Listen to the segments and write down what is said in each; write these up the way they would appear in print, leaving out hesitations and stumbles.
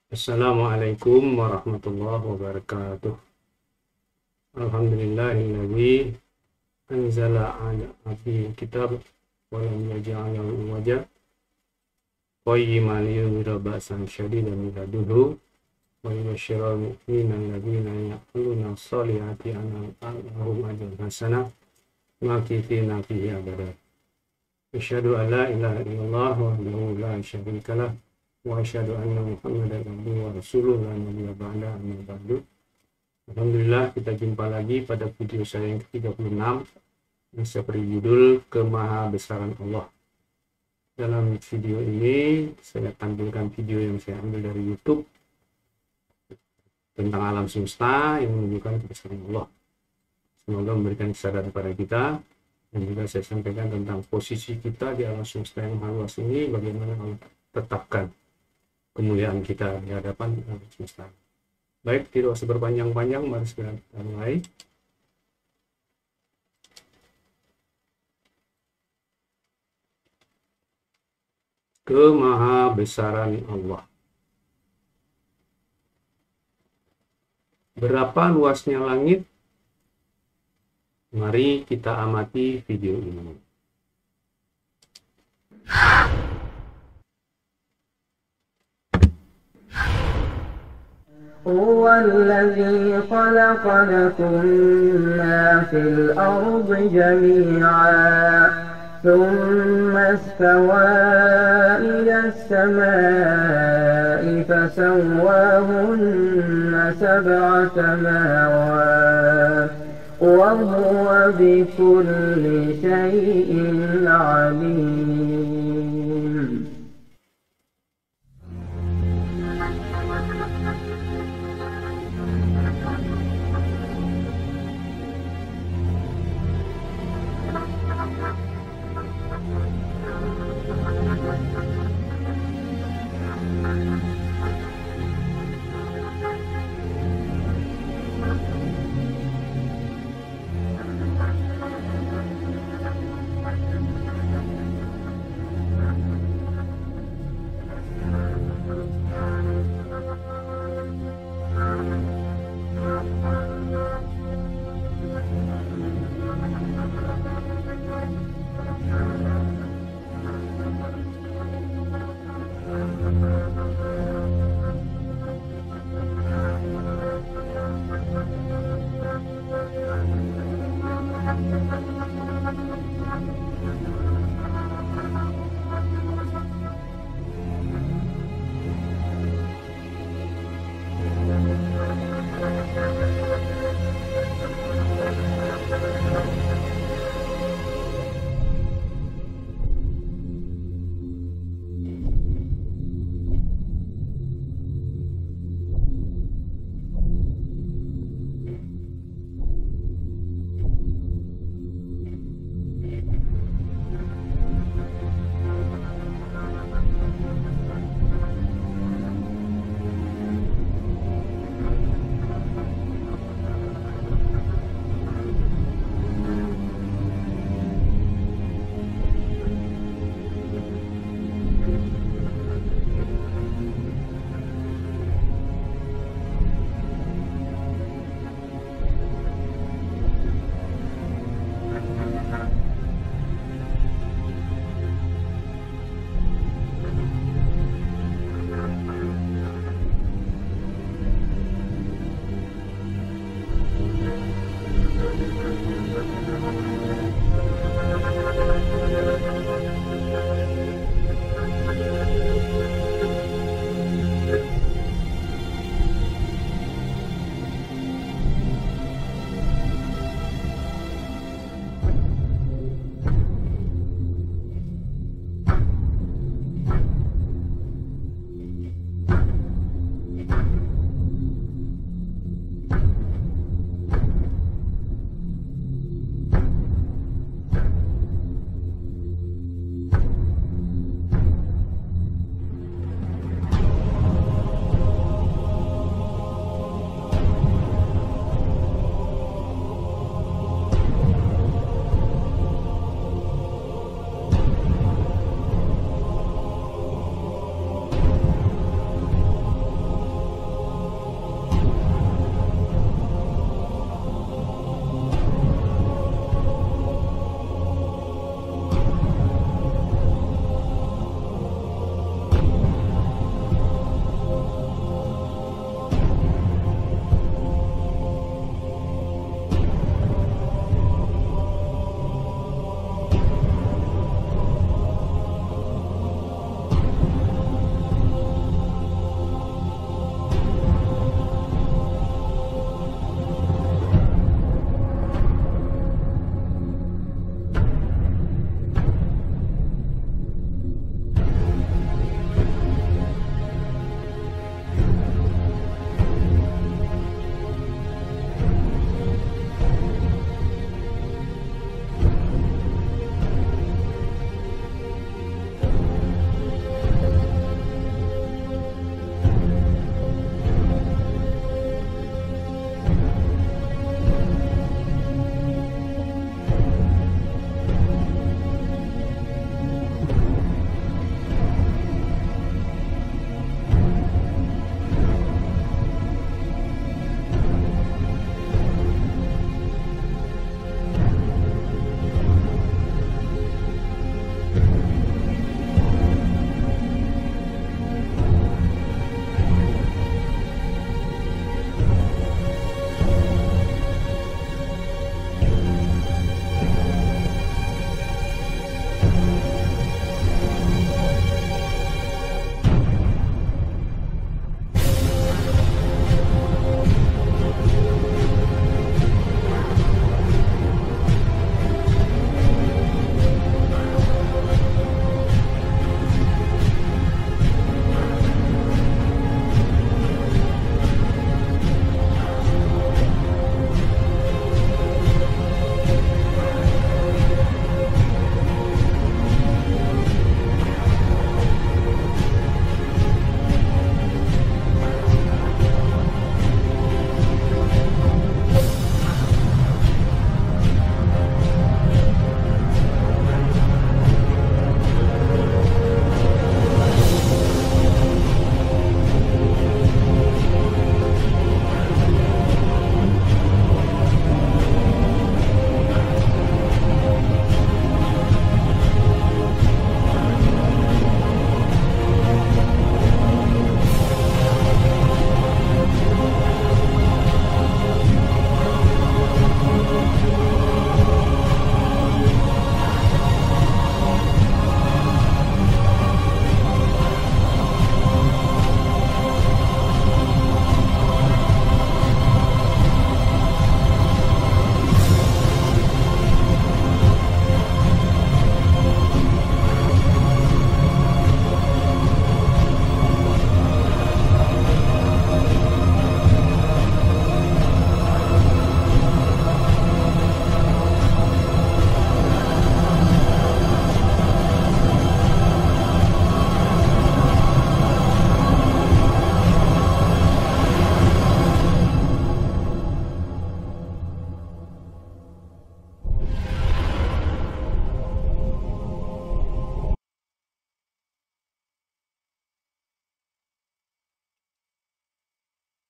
Assalamualaikum warahmatullahi wabarakatuh. Alhamdulillahilladzi anzala ala abdihi kitab wa lam yaj'al lahu iwaja qayyiman liyunzira ba'san syadidan min ladunhu wa yubashshiral mu'minina alladzina ya'maluna shalihati anna lahum ajran hasanah makithina fihi abada. Asyhadu an la ilaha illallah wahdahu la syarika lah wa asyhadu anna Muhammadan abduhu wa rasuluhu la nabiyya ba'da amma ba'du. Alhamdulillah, kita jumpa lagi pada video saya yang ke-36 yang saya beri judul Kemahabesaran Allah. Dalam video ini saya tampilkan video yang saya ambil dari YouTube tentang alam semesta yang menunjukkan kebesaran Allah. Semoga memberikan kesadaran kepada kita, dan juga saya sampaikan tentang posisi kita di alam semesta yang maha luas ini, bagaimana Allah tetapkan kemuliaan kita di hadapan alam semesta. Baik, tidak usah berpanjang-panjang, mari segera kita mulai. Kemahabesaran Allah. Berapa luasnya langit? Mari kita amati video ini. هو الذي خلق لكم ما في الأرض جميعا ثم استوى إلى السماء فسواهن سبع سماوات وهو بكل شيء عليم.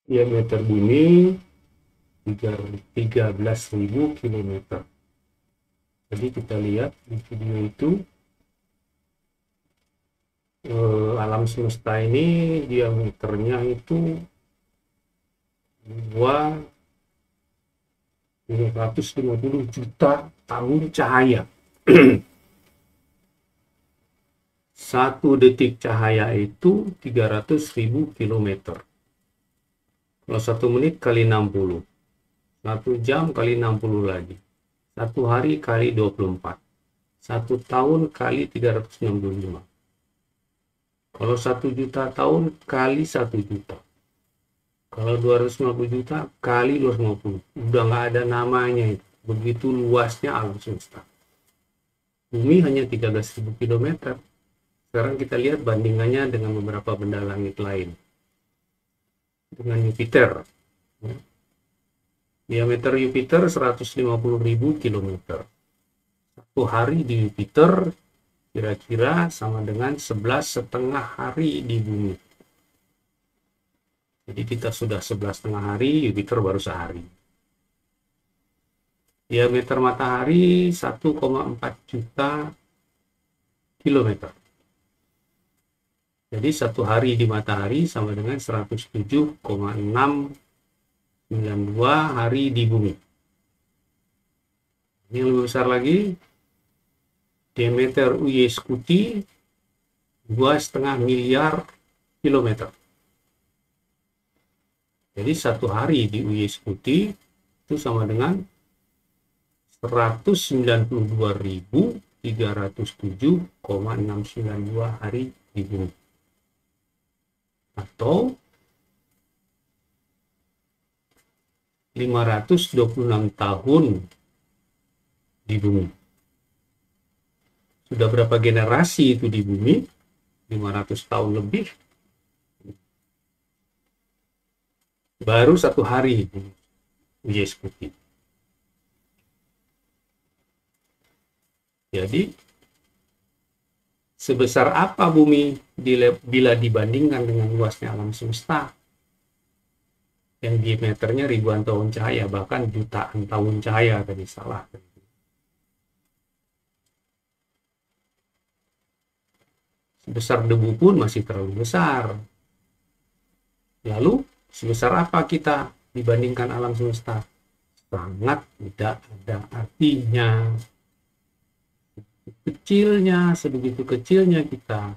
Diameter bumi 13.000 km. Jadi kita lihat di video itu, alam semesta ini diameternya itu 250 juta tahun cahaya. Satu detik cahaya itu 300.000 km. Kalau 1 menit kali 60, 1 jam kali 60 lagi, 1 hari kali 24, 1 tahun kali 365. Kalau 1 juta tahun kali 1 juta. Kalau 250 juta kali 250. Udah nggak ada namanya itu. Begitu luasnya alam semesta. Bumi hanya 13.000 km. Sekarang kita lihat bandingannya dengan beberapa benda langit lain. Dengan Jupiter. Diameter Jupiter 150.000 km. Satu hari di Jupiter kira-kira sama dengan 11,5 hari di bumi. Jadi kita sudah 11,5 hari, Jupiter baru sehari. Diameter matahari 1,4 juta kilometer. Jadi satu hari di matahari sama dengan 107,692 hari di bumi. Ini yang lebih besar lagi, diameter UY Scuti 2,5 miliar kilometer. Jadi satu hari di UY Scuti itu sama dengan 192.307,692 hari di bumi. Atau 526 tahun di bumi. Sudah berapa generasi itu di bumi? 500 tahun lebih. Baru satu hari UY Scuti. Jadi sebesar apa bumi bila dibandingkan dengan luasnya alam semesta yang diameternya ribuan tahun cahaya, bahkan jutaan tahun cahaya tadi salah. Sebesar debu pun masih terlalu besar. Lalu sebesar apa kita dibandingkan alam semesta? Sangat tidak ada artinya. Sebegitu kecilnya kita.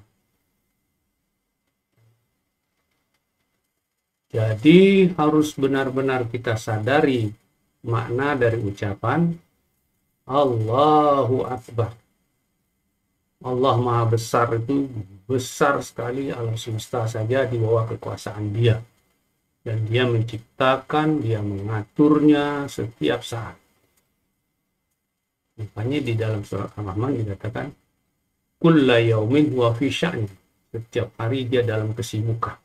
Jadi harus benar-benar kita sadari makna dari ucapan Allahu Akbar. Allah Maha Besar itu besar sekali, alam semesta saja di bawah kekuasaan Dia. Dan Dia menciptakan, Dia mengaturnya setiap saat. Makanya di dalam surat Ar-Rahman dikatakan kulla yaumin huwa fi sya'ni. Setiap hari dia dalam kesibukan.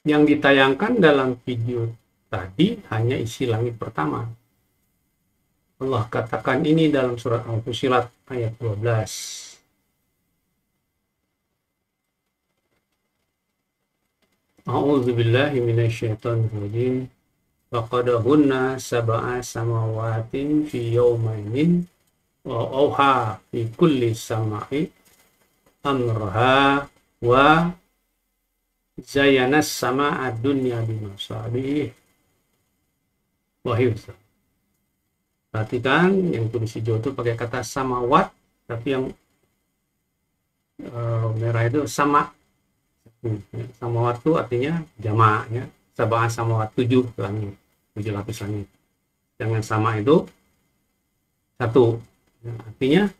Yang ditayangkan dalam video tadi hanya isi langit pertama. Allah katakan ini dalam surat Al-Fussilat ayat 12. A'udzubillahi minasyaitonirrajim. Faqadahunna sab'a samawatin fi yawmainin wa auha fi kulli sama'i amraha wa zayanas sama'a dunya bimasabih wa hifza. Perhatikan yang tulis hijau itu pakai kata samawat, tapi yang merah itu sama. Samawat itu artinya jamaknya. Sab'a samawat 7 langit, 7 lapis langit. Yang sama itu satu. Artinya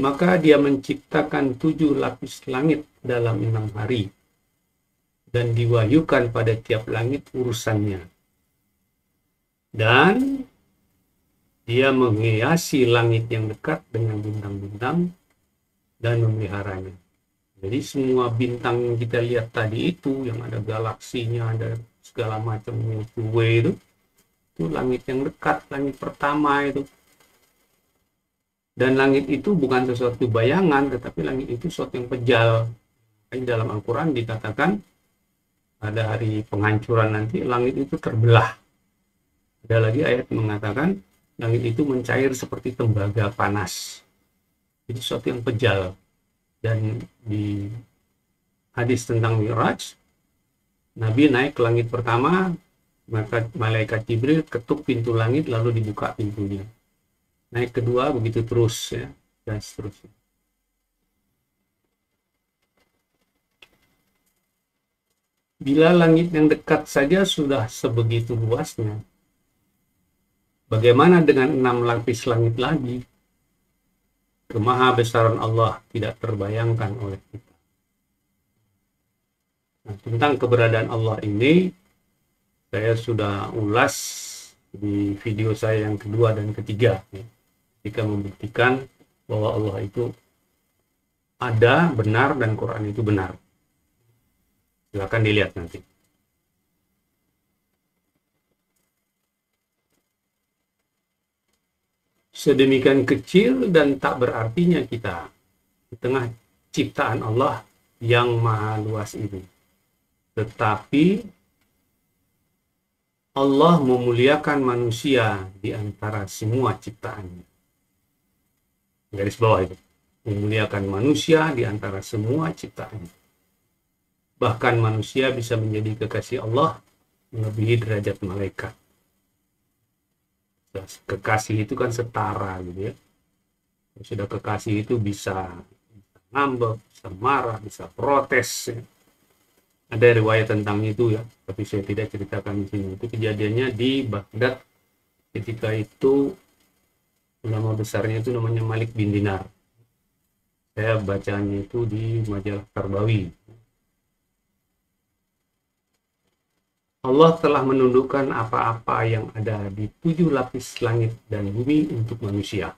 maka dia menciptakan 7 lapis langit dalam 6 hari dan diwahyukan pada tiap langit urusannya. Dan dia menghiasi langit yang dekat dengan bintang-bintang dan memeliharanya. Jadi semua bintang yang kita lihat tadi itu, yang ada galaksinya, ada segala macam Milky Way itu langit yang dekat, langit pertama itu. Dan langit itu bukan sesuatu bayangan, tetapi langit itu sesuatu yang pejal. Di dalam Al-Quran dikatakan pada hari penghancuran nanti langit itu terbelah. Ada lagi ayat yang mengatakan langit itu mencair seperti tembaga panas. Itu sesuatu yang pejal. Dan di hadis tentang Mi'raj, Nabi naik ke langit pertama, maka malaikat Jibril ketuk pintu langit lalu dibuka pintunya. Naik kedua begitu terus ya, dan seterusnya. Bila langit yang dekat saja sudah sebegitu luasnya, bagaimana dengan 6 lapis langit lagi? Kemahabesaran Allah tidak terbayangkan oleh kita. Nah, tentang keberadaan Allah ini saya sudah ulas di video saya yang kedua dan ketiga, ya, ketika membuktikan bahwa Allah itu ada, benar, dan Quran itu benar. Silakan dilihat nanti. Sedemikian kecil dan tak berartinya kita di tengah ciptaan Allah yang maha luas ini. Tetapi Allah memuliakan manusia di antara semua ciptaannya. Garis bawah itu. Memuliakan manusia di antara semua ciptaannya. Bahkan manusia bisa menjadi kekasih Allah melebihi derajat malaikat. Kekasih itu kan setara gitu ya. Sudah kekasih itu bisa ngambek, bisa marah, bisa protes. Ya. Ada riwayat tentang itu ya, tapi saya tidak ceritakan di sini. Itu kejadiannya di Baghdad ketika itu ulama besarnya itu namanya Malik bin Dinar. Saya bacanya itu di majalah Tarbawi. Allah telah menundukkan apa-apa yang ada di 7 lapis langit dan bumi untuk manusia.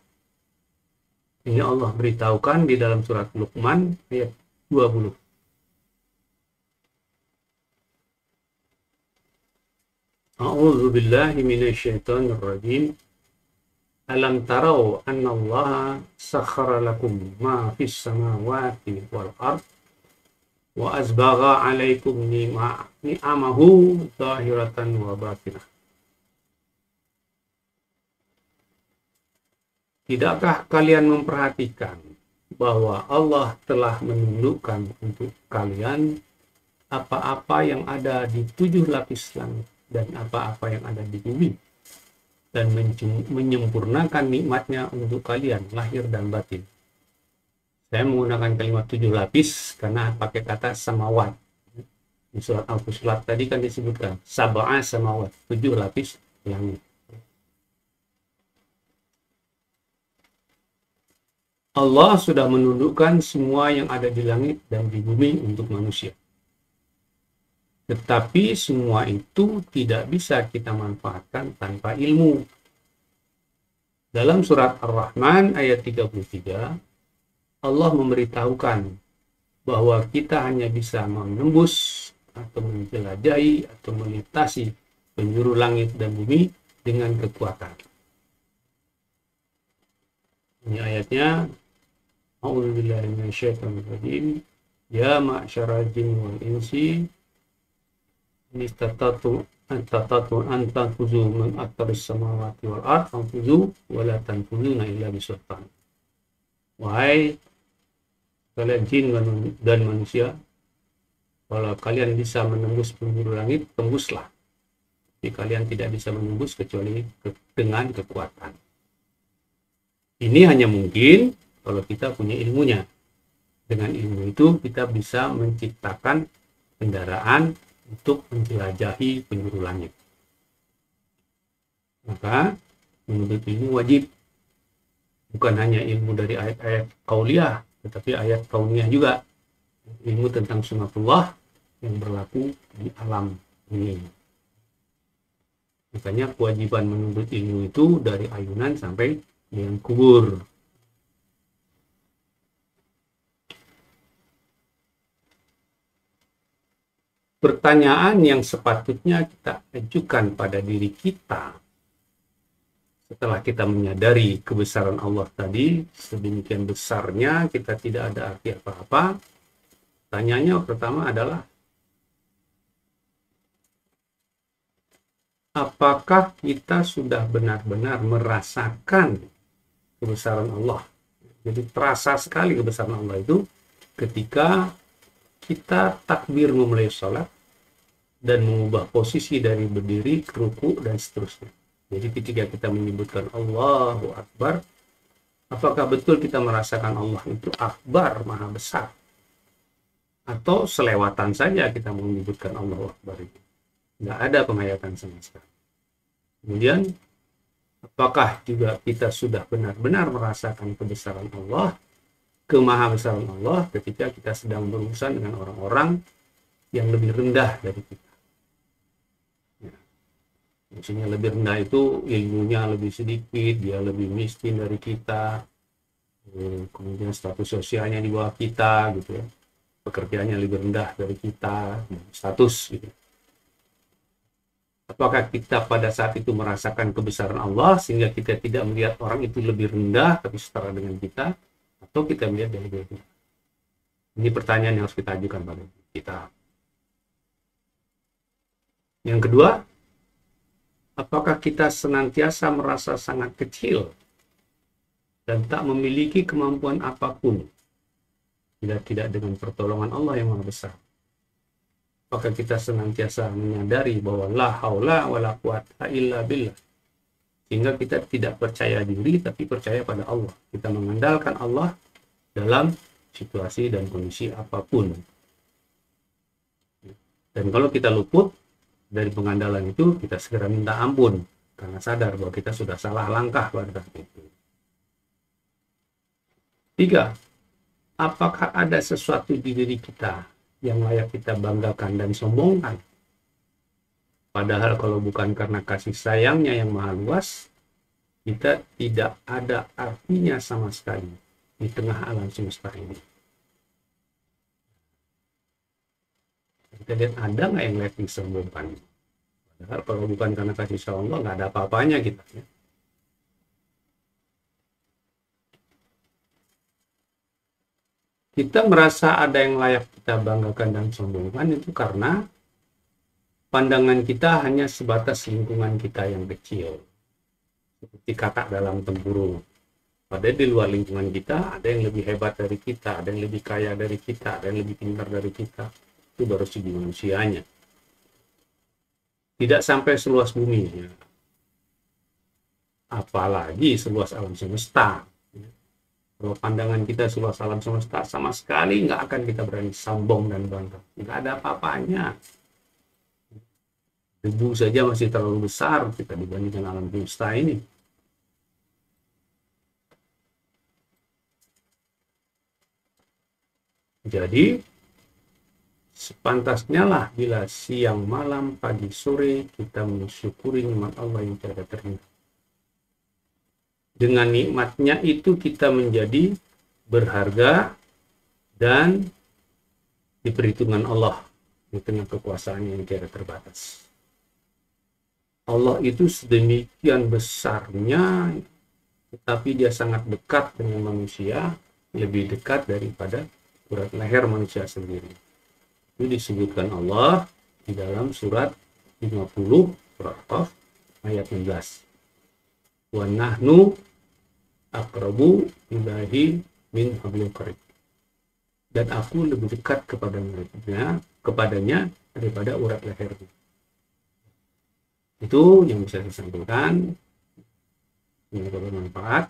Ini Allah beritahukan di dalam surat Luqman ayat 20. A'udzu billahi minasyaitonir rajim. Alam tarau anna Allah sakhkhara lakum ma fis samawati wal ard wa azbagha 'alaikum ni'amahu zahiratan wa batinah. Tidakkah kalian memperhatikan bahwa Allah telah menundukkan untuk kalian apa-apa yang ada di 7 lapis langit dan apa-apa yang ada di bumi, dan menyempurnakan nikmatnya untuk kalian lahir dan batin. Saya menggunakan kalimat 7 lapis karena pakai kata samawat. Di surat Al-Fusilat tadi kan disebutkan sab'a samawat, 7 lapis langit. Allah sudah menundukkan semua yang ada di langit dan di bumi untuk manusia. Tetapi semua itu tidak bisa kita manfaatkan tanpa ilmu. Dalam surat Ar-Rahman ayat 33, Allah memberitahukan bahwa kita hanya bisa menembus atau menjelajahi atau melintasi penjuru langit dan bumi dengan kekuatan. Ini ayatnya, A'udzubillahi minasyaitonirrajim. Ya ma'syaral jinni wal insi istata'tum an tanfuzu min aqtaris samawati wal ard tanfuzu wa la tanfuzuna illa bisultan. Wahai kalian jin dan manusia, kalau kalian bisa menembus penjuru langit, tembuslah. Tapi kalian tidak bisa menembus kecuali dengan kekuatan. Ini hanya mungkin kalau kita punya ilmunya. Dengan ilmu itu kita bisa menciptakan kendaraan untuk menjelajahi penjuru langit. Maka menurut ilmu wajib bukan hanya ilmu dari ayat-ayat qauliyah, tetapi ayat kauniyah juga, ilmu tentang sunatullah yang berlaku di alam ini. Makanya kewajiban menuntut ilmu itu dari ayunan sampai liang kubur. Pertanyaan yang sepatutnya kita ajukan pada diri kita Setelah kita menyadari kebesaran Allah tadi, sedemikian besarnya, kita tidak ada arti apa-apa. Tanyanya pertama adalah, apakah kita sudah benar-benar merasakan kebesaran Allah? Jadi terasa sekali kebesaran Allah itu ketika kita takbir memulai sholat dan mengubah posisi dari berdiri ke ruku dan seterusnya. Jadi ketika kita menyebutkan Allahu Akbar, apakah betul kita merasakan Allah itu Akbar, Maha Besar? Atau selewatan saja kita menyebutkan Allahu Akbar itu? Nggak ada penghayatan sama sekali. Kemudian, apakah juga kita sudah benar-benar merasakan kebesaran Allah, kemahabesaran Allah ketika kita sedang berurusan dengan orang-orang yang lebih rendah dari kita? Ya. Maksudnya lebih rendah itu ilmunya lebih sedikit, dia lebih miskin dari kita, kemudian status sosialnya di bawah kita, gitu ya. Pekerjaannya lebih rendah dari kita, status gitu. Apakah kita pada saat itu merasakan kebesaran Allah sehingga kita tidak melihat orang itu lebih rendah tapi setara dengan kita, atau kita melihat dari lebih rendah? Ini pertanyaan yang harus kita ajukan pada kita. Yang kedua, apakah kita senantiasa merasa sangat kecil dan tak memiliki kemampuan apapun bila tidak dengan pertolongan Allah yang Maha Besar? Apakah kita senantiasa menyadari bahwa la haula wala quwata illa billah, sehingga kita tidak percaya diri tapi percaya pada Allah. Kita mengandalkan Allah dalam situasi dan kondisi apapun. Dan kalau kita luput dari pengandalan itu, kita segera minta ampun karena sadar bahwa kita sudah salah langkah pada saat itu. 3. Apakah ada sesuatu di diri kita yang layak kita banggakan dan sombongkan? Padahal kalau bukan karena kasih sayangnya yang maha luas, kita tidak ada artinya sama sekali di tengah alam semesta ini. Kita lihat ada nggak yang layak disombongkan? Padahal kalau bukan karena kasih sayang Allah, nggak ada apa-apanya kita. Ya. Kita merasa ada yang layak kita banggakan dan sombongkan itu karena pandangan kita hanya sebatas lingkungan kita yang kecil. Seperti kata dalam tempurung. Padahal di luar lingkungan kita ada yang lebih hebat dari kita, ada yang lebih kaya dari kita, ada yang lebih pintar dari kita. Itu baru segi manusianya. Tidak sampai seluas bumi. Ya. Apalagi seluas alam semesta. Kalau pandangan kita seluas alam semesta, sama sekali nggak akan kita berani sombong dan bangga. Nggak ada apa-apanya. Debu saja masih terlalu besar kita dibandingkan alam semesta ini. Jadi, sepantasnya lah bila siang, malam, pagi, sore kita mensyukuri nikmat Allah yang tiada teringat. Dengan nikmatnya itu kita menjadi berharga dan diperhitungkan Allah di tengah kekuasaannya yang tiada terbatas. Allah itu sedemikian besarnya, tetapi dia sangat dekat dengan manusia, lebih dekat daripada urat leher manusia sendiri. Itu disebutkan Allah di dalam surat 50, surat Qaf, ayat 16. Wa nahnu aqrabu ilaihi min hablil qarib. Dan aku lebih dekat kepadanya daripada urat lehernya. Itu yang bisa saya sampaikan. Semoga bermanfaat.